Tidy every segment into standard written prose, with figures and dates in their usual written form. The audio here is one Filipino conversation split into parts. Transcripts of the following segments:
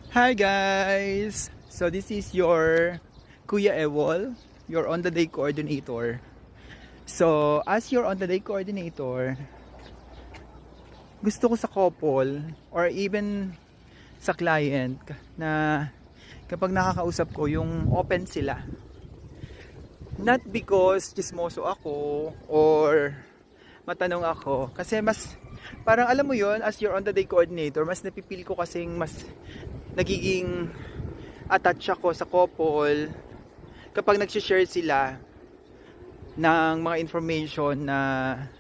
Hi guys! So this is your Kuya Ewol, your on the day coordinator. So as your on the day coordinator, gusto ko sa couple or even sa client na kapag nakakausap ko yung open sila. Not because chismoso ako or matanong ako, kasi mas parang alam mo yon, as your on the day coordinator, mas napipil ko kasing mas nagiging attach ako sa couple kapag nag-share sila ng mga information na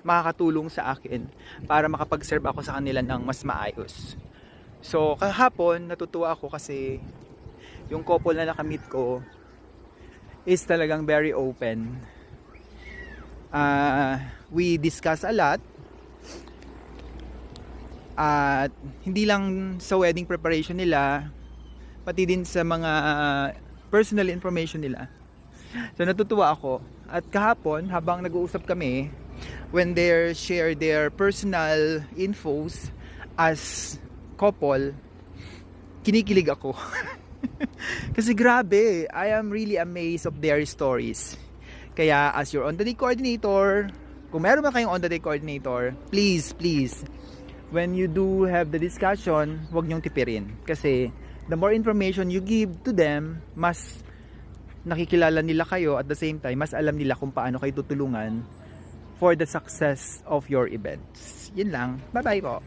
makakatulong sa akin para makapag-serve ako sa kanila ng mas maayos. So kahapon natutuwa ako kasi yung couple na nakamit ko is talagang very open. We discuss a lot. At hindi lang sa wedding preparation nila, pati din sa mga personal information nila. So natutuwa ako. At kahapon, habang nag-uusap kami, when they share their personal infos as couple, kinikilig ako. Kasi grabe, I am really amazed of their stories. Kaya as your on-the-day coordinator, kung meron ba kayong on-the-day coordinator, please, when you do have the discussion, huwag niyong tipirin. Kasi the more information you give to them, mas nakikilala nila kayo, at the same time, mas alam nila kung paano kayo tutulungan for the success of your events. Yun lang. Bye-bye po.